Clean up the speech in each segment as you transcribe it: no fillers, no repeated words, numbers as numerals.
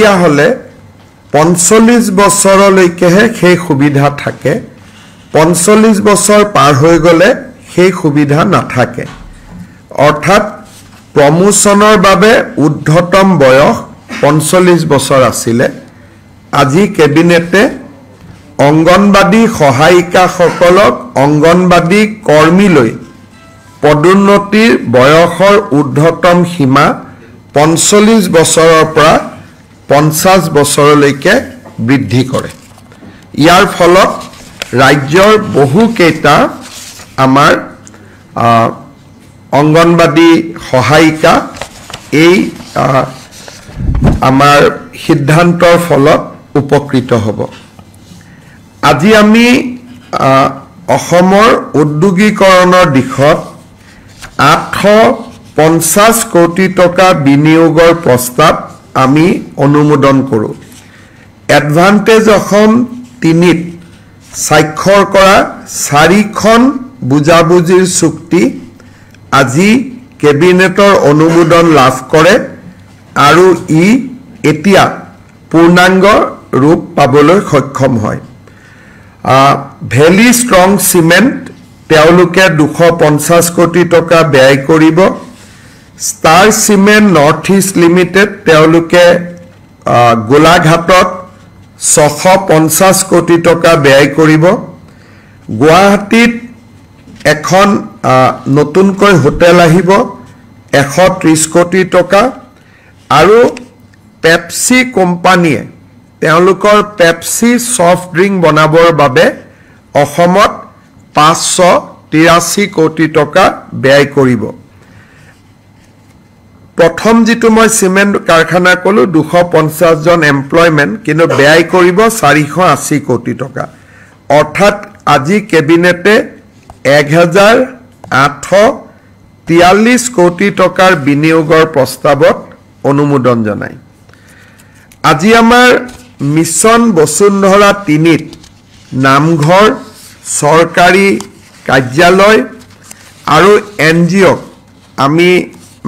ইয়া হলে 45 বছৰলৈকেহে সেই সুবিধা থাকে 45 বছৰ পাৰ হৈ গলে সেই সুবিধা নাথাকে অৰ্থাৎ প্ৰমোশনৰ বাবে উদ্ধতম বয়স 45 বছৰ আছিল আজি কেবিনেটে অঙ্গনবাদী সহায়িকা সকলক অঙ্গনবাদী কৰ্মীলৈ পদোন্নতিৰ বয়সৰ উদ্ধতম সীমা 45 বছৰৰ পৰা 50 বছৰলৈকে বৃদ্ধি কৰে ইয়াৰ ফলত ৰাজ্যৰ বহু কেইটা আমাৰ অঙ্গনবাদী সহায়িকা এই আমাৰ সিদ্ধান্তৰ ফলত উপকৃত হ'ব আজি আমি অসমৰ উদ্যোগীকৰণৰ দিশত 850 কোটি টকা বিনিয়োগৰ প্ৰস্তাৱ আমি অনুমোদন কৰো এডভান্টেজ অসম 3ত স্বাক্ষৰ কৰা 4খন বুজাবুজিৰ চুক্তি আজি কেবিনেটৰ অনুমোদন লাভ কৰে আৰু ই এতিয়া পূৰ্ণাংগ ৰূপ পাবলৈ সক্ষম হয় ভেলি ষ্ট্ৰং সিমেন্ট তেওঁলোকে 250 কোটি টকা ব্যয় কৰিব Star Cement North East Limited তেওঁলোকে গোলাঘাটত 650 কোটি টকা ব্যয় কৰিব গুৱাহাটীত এখন নতুনকৈ হোটেল আহিব 130 কোটি টকা আৰু পেপসি কোম্পানীয়ে তেওঁলোকৰ পেপসি সফট ড্ৰিংক বনাবৰ বাবে অসমত 583 কোটি টকা ব্যয় কৰিব প্ৰথম যেটো মই সিমেন্ট কাৰখানা কলো 250 জন এমপ্লয়মেন্ট কিন্তু ব্যয় কৰিব 480 কোটি টকা অৰ্থাৎ আজি কেবিনেটে 1843 কোটি টকাৰ বিনিয়োগৰ প্ৰস্তাৱত অনুমোদন জনায় আজি আমাৰ মিছন বসুন্ধৰা 3ত নামঘৰ সৰকাৰি কাৰ্যালয় আৰু এনজিও আমি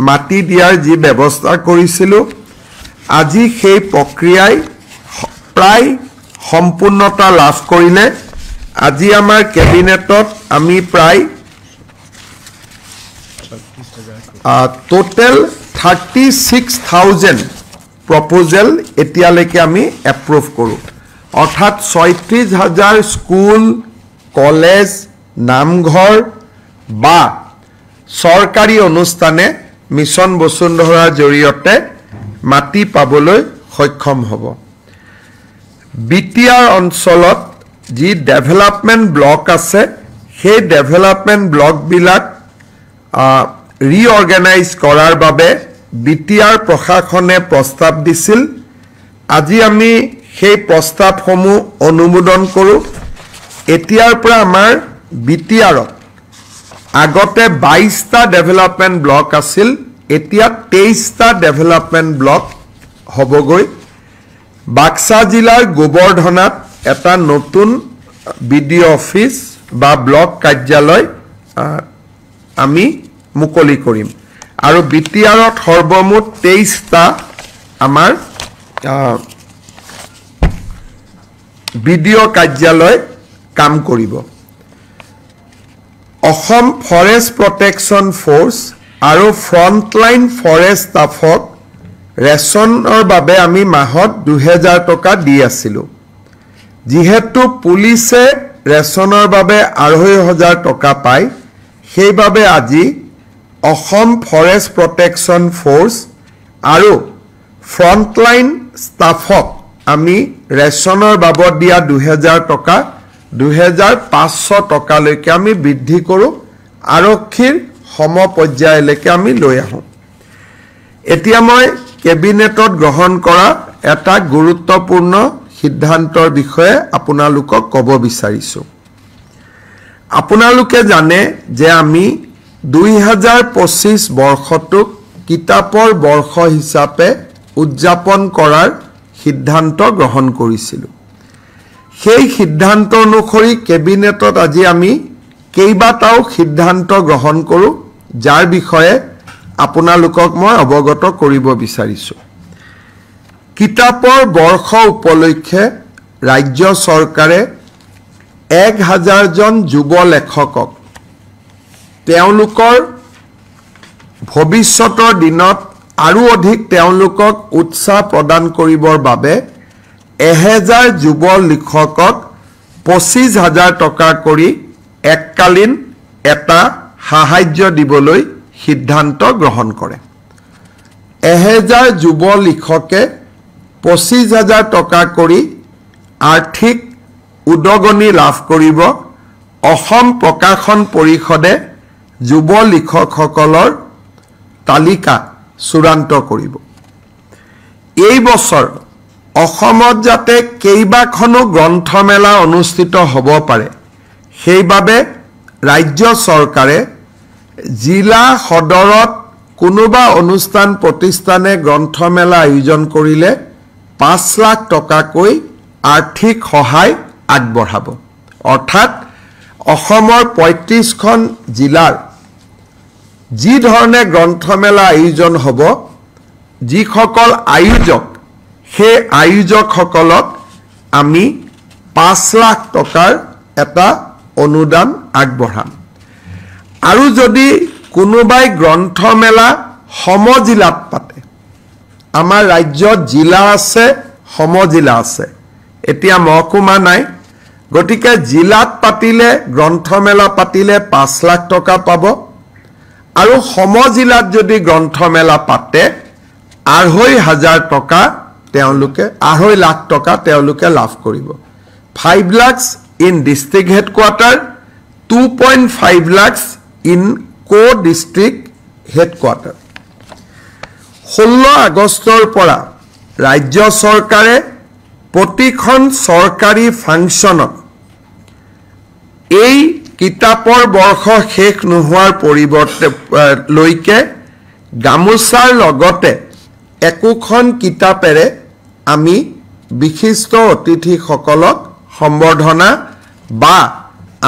মাটি দিয়াৰ যি ব্যৱস্থা কৰিছিল আজি সেই প্ৰক্ৰিয়াই প্ৰায় সম্পূৰ্ণতা লাভ কৰিলে আজি আমাৰ কেবিনেটত আমি প্ৰায় টোটাল 36000 প্ৰপোজাল এতিয়ালৈকে আমি এপ্ৰুভ কৰো অৰ্থাৎ 36000 স্কুল কলেজ নামঘৰ বা সৰকাৰি অনুষ্ঠানে মিছন বসুন্ধৰাৰ জৰিয়তে মাটি পাবলৈ সক্ষম হ'ব বিটিআৰ অঞ্চলত যি ডেভেলপমেন্ট ব্লক আছে সেই ডেভেলপমেন্ট ব্লক বিলাক ৰিঅৰ্গানাইজ কৰাৰ বাবে বিটিআৰ প্ৰশাসনে প্ৰস্তাৱ দিছিল আজি আমি সেই প্ৰস্তাৱসমূহ অনুমোদন কৰো এতিয়াৰ পৰা আমাৰ বিটিআৰত আগতে 22টা ডেভেলপমেন্ট ব্লক আছিল এতিয়া 23টা ডেভেলপমেন্ট ব্লক হবগৈ বাক্সা জিলাৰ গোবৰ্ধনাত এটা নতুন বিডিও অফিস বা ব্লক কাৰ্যালয় আমি মুকলি কৰিম আৰু বিটিআৰত সৰ্বমুঠ 23টা আমাৰ বিডিও কাৰ্যালয় কাম কৰিব অসম ফৰেষ্ট প্ৰটেকচন ফোৰ্স আৰু ফ্ৰন্টলাইন ফৰেষ্ট ষ্টাফক ৰেশনৰ বাবে আমি মাহত 2000 টকা দি আছিলো যেহেতু পুলিচে ৰেশনৰ বাবে 2500 টকা পায় সেইবাবে আজি অসম ফৰেষ্ট প্ৰটেকচন ফোৰ্স আৰু ফ্ৰন্টলাইন ষ্টাফক আমি ৰেশনৰ বাবদ দিয়া 2000 টকা 2500 টকালৈকে আমি বৃদ্ধি কৰো আৰক্ষীৰ সমপৰ্যায়লৈকে আমি লৈ আহো এতিয়া মই কেবিনেটত গ্ৰহণ কৰা এটা গুৰুত্বপূৰ্ণ সিদ্ধান্তৰ বিষয়ে আপোনালোকক ক'ব বিচাৰিছো আপোনালোকে জানে যে আমি 2025 বৰ্ষটোক কিতাপৰ বৰ্ষ হিচাপে উদযাপন কৰাৰ সিদ্ধান্ত গ্ৰহণ কৰিছিলো সেই সিদ্ধান্ত অনুসৰি কেবিনেটত আজি আমি কেইবাটাও সিদ্ধান্ত গ্ৰহণ কৰো যাৰ বিষয়ে আপোনালোকক মই অৱগত কৰিব বিচাৰিছো কিতাপৰ বৰ্ষ উপলক্ষে ৰাজ্য চৰকাৰে 1000 জন যুৱ লেখকক তেওঁলোকৰ ভৱিষ্যতৰ দিনত আৰু অধিক তেওঁলোকক উৎসাহ প্ৰদান কৰিবৰ বাবে 1000 যুৱ লেখকক 25000 টকা কৰি এককালীন এটা সাহায্য দিবলৈ সিদ্ধান্ত গ্ৰহণ কৰে 1000 যুৱ লেখকে 25000 টকা কৰি আৰ্থিক উদগনি লাভ কৰিব অসম প্ৰকাশন পৰিষদে যুৱ লেখকসকলৰ তালিকা চূড়ান্ত কৰিব এই বছৰ অসমত যাতে কেইবাখনো গ্ৰন্থমেলা অনুষ্ঠিত হ'ব পাৰে সেইবাবে ৰাজ্য চৰকাৰে জিলা সদৰত কোনোবা অনুষ্ঠান প্ৰতিষ্ঠানে গ্ৰন্থমেলা আয়োজন কৰিলে 5 লাখ টকাকৈ আৰ্থিক সহায় আগবঢ়াব অৰ্থাৎ অসমৰ 35খন জিলাৰ যি ধৰণে গ্ৰন্থমেলা আয়োজন হ'ব যিসকল আয়োজক সেই আয়োজকসকলক আমি 5 লাখ টকাৰ এটা অনুদান আগবঢ়াম আৰু যদি কোনোবাই গ্ৰন্থমেলা সমজিলাত পাতে আমাৰ ৰাজ্যত জিলা আছে সমজিলা আছে এতিয়া মহকুমা নাই গতিকে জিলাত পাতিলে গ্ৰন্থমেলা পাতিলে 5 লাখ টকা পাব আৰু সমজিলাত যদি গ্ৰন্থমেলা পাতে 2,500 টকা তেওঁলোকে 2.5 লাখ টকা তেওঁলোকে লাভ কৰিব 5 lakhs in district headquarter 2.5 lakhs in co-district headquarter 16 আগষ্টৰ পৰা ৰাজ্য চৰকাৰে প্ৰতিখন চৰকাৰী ফাংচনত এই কিতাপৰ বৰ্ষ শেষ নোহোৱাৰ পৰিৱৰ্তে লৈকে গামোচাৰ লগতে একোখন কিতাপেৰে আমি বিশিষ্ট অতিথিসকলক সম্বৰ্ধনা বা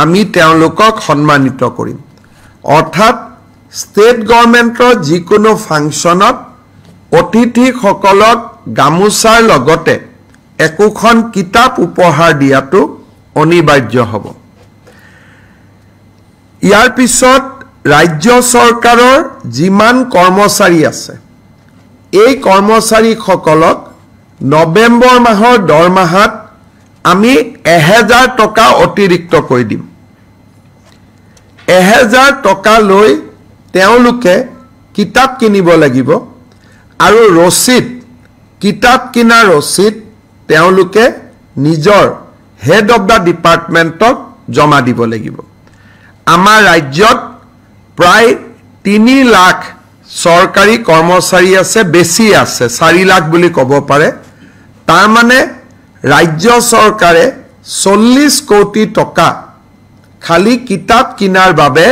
আমি তেওঁলোকক সন্মানিত কৰিম অৰ্থাৎ ষ্টেট গভৰ্ণমেণ্টৰ যিকোনো ফাংচনত অতিথিসকলক গামোচাৰ লগতে একোখন কিতাপ উপহাৰ দিয়াটো অনিবাৰ্য হ'ব ইয়াৰ পিছত ৰাজ্য চৰকাৰৰ যিমান কৰ্মচাৰী আছে এই কৰ্মচাৰীসকলক নৱেম্বৰ মাহৰ দৰমহাত আমি 1000 টকা অতিৰিক্ত কৰি দিম 1000 টকা লৈ তেওঁলোকে কিতাপ কিনিব লাগিব আৰু ৰচিদ কিতাপ কিনা ৰচিদ তেওঁলোকে নিজৰ হেড অফ দা ডিপাৰ্টমেণ্টক জমা দিব লাগিব আমাৰ ৰাজ্যত প্ৰায় 3 লাখ চৰকাৰী কৰ্মচাৰী আছে বেছি আছে 4 লাখ বুলি ক'ব পাৰে তাৰ মানে ৰাজ্য চৰকাৰে 40 কোটি টকা খালি কিতাপ কিনাৰ বাবে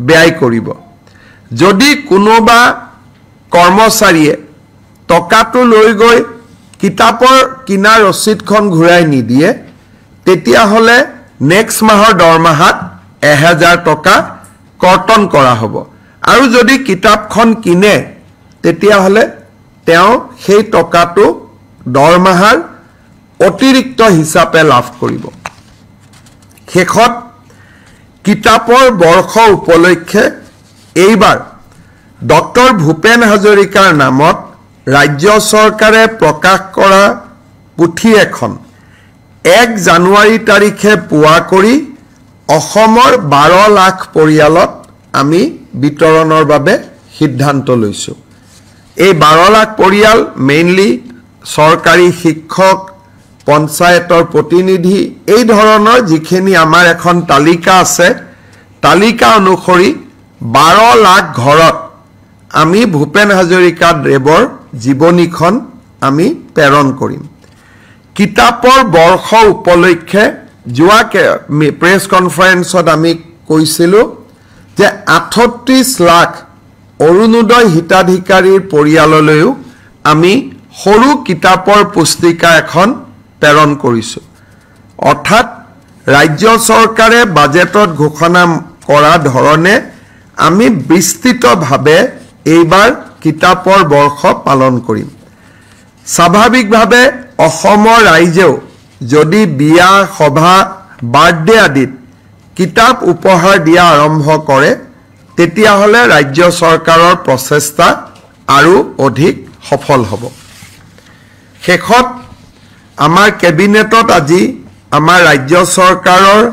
ব্যয় কৰিব যদি কোনোবা কৰ্মচাৰীয়ে টকাটো লৈ গৈ কিতাপৰ কিনা ৰচিদখন ঘূৰাই নিদিয়ে তেতিয়া হলে নেক্সট মাহৰ দৰমহাত 1000 টকা কৰ্তন কৰা হ'ব আৰু যদি কিতাপখন কিনে তেতিয়া হলে তেওঁ সেই টকাটো দৰমহাৰ অতিৰিক্ত হিচাপে লাভ কৰিব শেষত কিতাপৰ বৰ্ষ উপলক্ষে এইবাৰ ডক্টৰ ভূপেন হাজৰিকাৰ নামত ৰাজ্য চৰকাৰে প্ৰকাশ কৰা পুথি এখন 1 জানুৱাৰী তাৰিখে পুৱা কৰি অসমৰ 12 লাখ পৰিয়ালত আমি বিতৰণৰ বাবে সিদ্ধান্ত লৈছো এই 12 লাখ পৰিয়াল মেইনলি চৰকাৰী শিক্ষক পঞ্চায়তৰ প্ৰতিনিধি এই ধৰণৰ যিখিনি আমাৰ এখন তালিকা আছে তালিকা অনুসৰি 12 লাখ ঘৰত আমি ভূপেন হাজৰিকা দেৱৰ জীৱনীখন আমি প্ৰেৰণ কৰিম কিতাপৰ বৰ্ষ উপলক্ষে যোৱা প্ৰেছ কনফাৰেন্সত আমি কৈছিলো যে 38 লাখ অৰুণোদয় হিতাধিকাৰীৰ পৰিয়াললৈও আমি সৰু কিতাপৰ পুস্তিকা এখন প্ৰেৰণ কৰিছো অৰ্থাৎ ৰাজ্য চৰকাৰে বাজেটত ঘোষণা কৰা ধৰণে আমি বিস্তৃতভাৱে এইবাৰ কিতাপৰ বৰ্ষ পালন কৰিম স্বাভাৱিকভাৱে অসমৰ ৰাইজেও যদি বিয়া সভা বাৰ্থডে আদিত কিতাপ উপহাৰ দিয়া আৰম্ভ কৰে তেতিয়াহ'লে ৰাজ্য চৰকাৰৰ প্ৰচেষ্টা আৰু অধিক সফল হ'ব শেষত আমাৰ কেবিনেটত আজি আমাৰ ৰাজ্য চৰকাৰৰ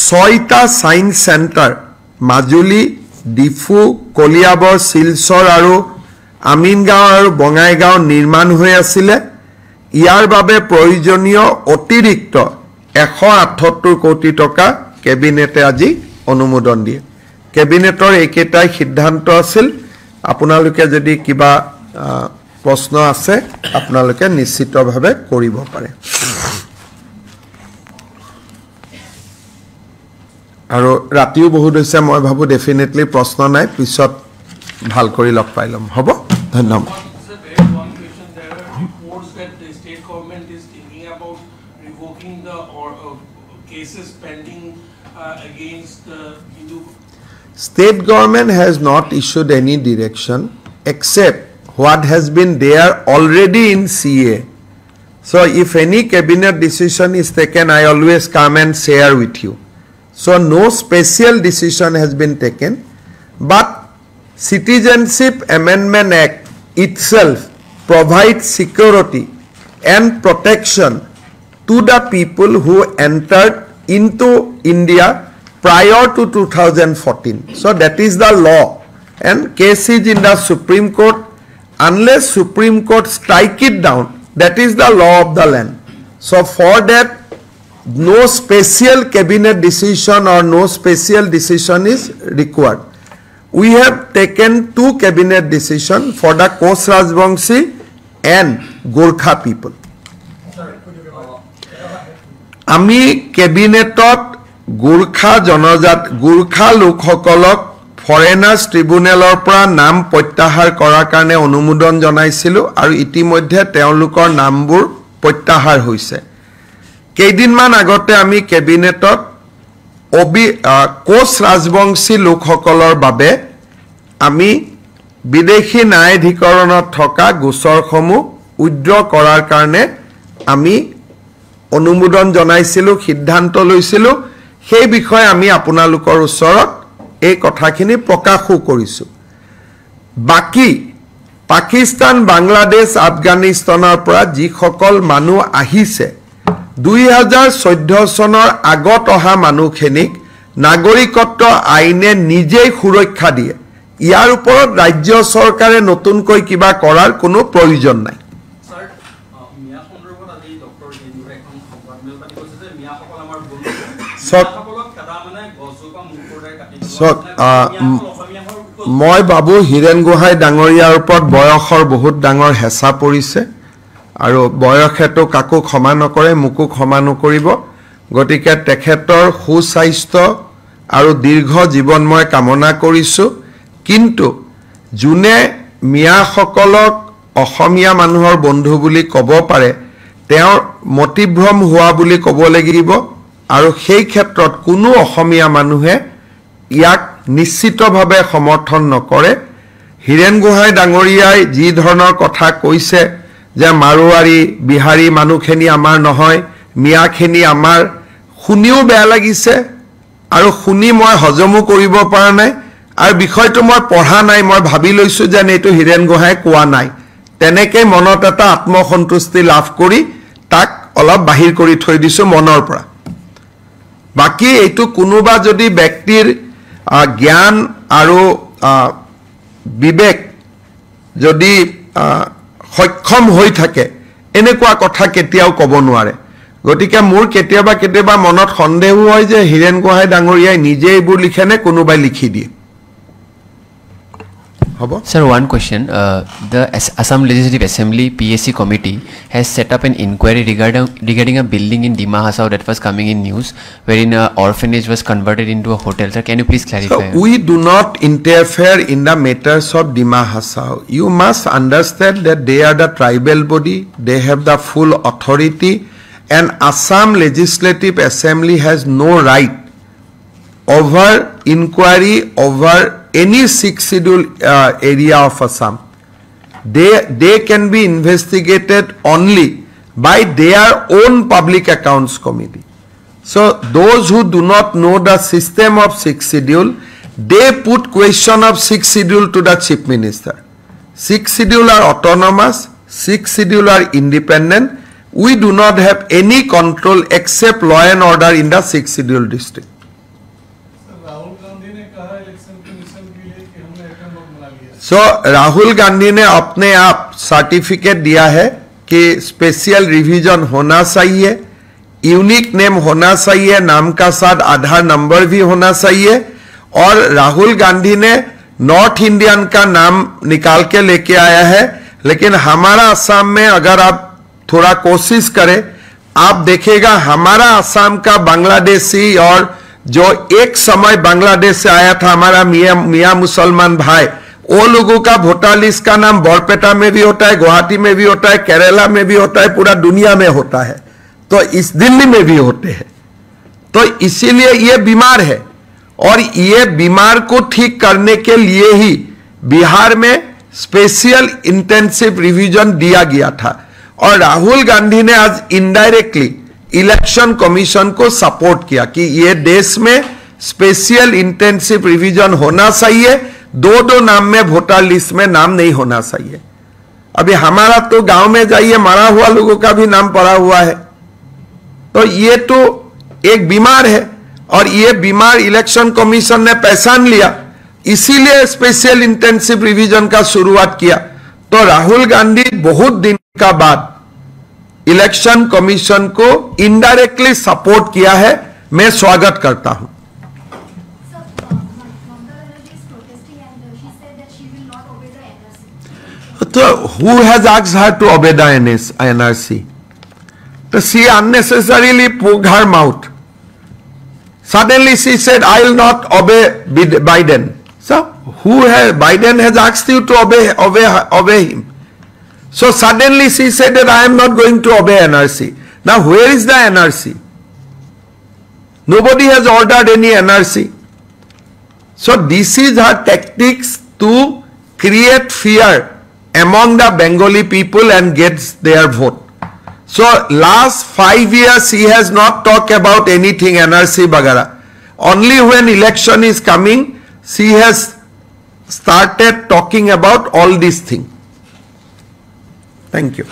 6টা সায়েন্স সেন্টাৰ মাজুলী ডিফু কলিয়াবৰ শিলচৰ আৰু আমিনগাঁও আৰু বঙাইগাঁও নিৰ্মাণ হৈ আছিল ইয়াৰ বাবে প্ৰয়োজনীয় অতিৰিক্ত 178 কোটি টকা কেবিনেটে আজি অনুমোদন দিয়ে কেবিনেটৰ একেটাই সিদ্ধান্ত আছিল আপোনালোকে যদি কিবা প্ৰশ্ন আছে আপোনালোকে নিশ্চিতভাৱে কৰিব পাৰে আৰু ৰাতিও বহুত হৈছে মই ভাবো ডেফিনেটলি প্ৰশ্ন নাই পিছত ভাল কৰি লগ পাই লম হ'ব ধন্যবাদ State government has not issued any direction except what has been there already in CA. So if any cabinet decision is taken, I always come and share with you. So no special decision has been taken, but Citizenship Amendment Act itself provides security and protection to the people who entered into India prior to 2014. So that is the law and case is in the Supreme Court. Unless Supreme Court strike it down, that is the law of the land. So for that, no special cabinet decision or no special decision is required. We have taken 2 cabinet decisions for the Koch Rajbangshi and Gorkha people. Ami cabinetot Gorkha জনজাত Gorkha লোকসকলক foreigners ট্ৰিবিউনেলৰ পৰা নাম প্ৰত্যাহাৰ কৰাৰ কাৰণে অনুমোদন জনাইছিলো আৰু ইতিমধ্যে তেওঁলোকৰ নামবোৰ প্ৰত্যাহাৰ হৈছে কেইদিনমান আগতে আমি কেবিনেটত কোচ ৰাজবংশী লোকসকলৰ বাবে আমি বিদেশী ন্যায়াধিকৰণত থকা গোচৰসমূহ উদ্ৰ কৰাৰ কাৰণে আমি অনুমোদন জনাইছিলো সিদ্ধান্ত লৈছিলো সেই বিষয়ে আমি আপোনালোকৰ ওচৰত এই কথাখিনি প্ৰকাশো কৰিছো বাকি পাকিস্তান বাংলাদেশ আফগানিস্তানৰ পৰা যি সকল মানুহ আহিছে 2014 চনৰ আগত অহা মানুহখিনিক নাগৰিকত্ব আইনে নিজেই সুৰক্ষা দিয়ে ইয়াৰ ওপৰত ৰাজ্য চৰকাৰে নতুনকৈ কিবা কৰাৰ কোনো প্ৰয়োজন নাই স্যাৰ মিয়া সন্দৰ্ভত আজি ডক্টৰ জেনুৰে এখন সংবাদমেল পাতি কৈছে যে মিয়াসকল আমাৰ বন্ধু মিয়াসকলক কাটা মানে গছজোপা মুকুৰদাই কাটি মই বাবু হিৰেন গোহাঁই ডাঙৰীয়াৰ ওপৰত বয়সৰ বহুত ডাঙৰ হেঁচা পৰিছে আৰু বয়সেটো কাকো ক্ষমা নকৰে মুকু ক্ষমা নকৰিব গতিকে তেখেতৰ সুস্বাস্থ্য আৰু দীৰ্ঘ জীৱন মই কামনা কৰিছো কিন্তু জুনে মিয়াসকলক অসমীয়া মানুহৰ বন্ধু বুলি ক'ব পাৰে তেওঁৰ মতিভ্ৰম হোৱা বুলি ক'ব লাগিব আৰু সেই ক্ষেত্ৰত কোনো অসমীয়া মানুহে ইয়াক নিশ্চিতভাৱে সমৰ্থন নকৰে হিৰেন গোহাঁই ডাঙৰীয়াই যি ধৰণৰ কথা কৈছে যে মাৰোৱাৰী বিহাৰী মানুহখিনি আমাৰ নহয় মিয়াখিনি আমাৰ শুনিও বেয়া লাগিছে আৰু শুনি মই হজমো কৰিব পৰা নাই আৰু বিষয়টো মই পঢ়া নাই মই ভাবি লৈছো যে এইটো হিৰেন গোহাঁই কোৱা নাই তেনেকৈ মনত এটা আত্মসন্তুষ্টি লাভ কৰি তাক অলপ বাহিৰ কৰি থৈ দিছো মনৰ পৰা বাকি এইটো কোনোবা যদি ব্যক্তিৰ জ্ঞান আৰু বিবেক যদি সক্ষম হৈ থাকে এনেকুৱা কথা কেতিয়াও ক'ব নোৱাৰে গতিকে মোৰ কেতিয়াবা মনত সন্দেহ হয় যে হিৰেন গোহাঁই ডাঙৰীয়াই নিজে এইবোৰ লিখেনে কোনোবাই লিখি দিয়ে Sir, one question. The Assam Legislative Assembly PSC committee has set up an inquiry regarding a building in Dima Hasao that was coming in news, wherein an orphanage was converted into a hotel. Sir, can you please clarify? So we do not interfere in the matters of Dima Hasao. You must understand that they are the tribal body. They have the full authority, and Assam Legislative Assembly has no right over inquiry over any 6th schedule area of Assam. they can be investigated only by their own Public Accounts Committee. So those who do not know the system of 6th schedule, they put question of 6th schedule to the Chief Minister. 6th schedule are autonomous, 6th schedule are independent. We do not have any control except law and order in the 6th schedule district. So Rahul Gandhi ने अपने आप certificate दिया है कि special revision होना चाहिए, unique name होना चाहिए, नाम का साथ आधार नंबर भी होना चाहिए, और राहुल गांधी ने नॉर्थ इंडियन का नाम निकाल के लेके आया है। लेकिन हमारा असम में अगर आप थोड़ा कोशिश करें, आप देखेगा हमारा असम का बांग्लादेशी और जो एक समय बांग्लादेश से आया था हमारा मियां मुसलमान भाई, वो लोगों का वोटर लिस्ट का नाम बरपेटा में भी होता है, गुवाहाटी में भी होता है, केरला में भी होता है, पूरा दुनिया में होता है, तो इस दिल्ली में भी होते हैं। तो इसीलिए ये बीमार है, और ये बीमार को ठीक करने के लिए ही बिहार में स्पेशल इंटेंसिव रिवीजन दिया गया था। और राहुल गांधी ने आज इनडायरेक्टली इलेक्शन कमीशन को सपोर्ट किया कि ये देश में स्पेशल इंटेंसिव रिवीजन होना चाहिए, दो नाम में वोटर लिस्ट में नाम नहीं होना चाहिए। अभी हमारा तो गांव में जाइए, मरा हुआ लोगों का भी नाम पड़ा हुआ है। तो ये तो एक बीमार है, और ये बीमार इलेक्शन कमीशन ने पहचान लिया, इसीलिए स्पेशल इंटेंसिव रिवीजन का शुरुआत किया। तो राहुल गांधी बहुत दिन का बाद इलेक्शन कमीशन को इनडायरेक्टली सपोर्ट किया है, मैं स्वागत करता हूं। So who has asked her to obey the NRC? So she unnecessarily poked her mouth. Suddenly she said, I will not obey Biden. So Biden has asked you to obey him. So suddenly she said that I am not going to obey NRC. Now where is the NRC? Nobody has ordered any NRC. So this is her tactics to create fear among the Bengali people and gets their vote. So last 5 years he has not talked about anything NRC bagara. Only when election is coming, she has started talking about all these things. Thank you.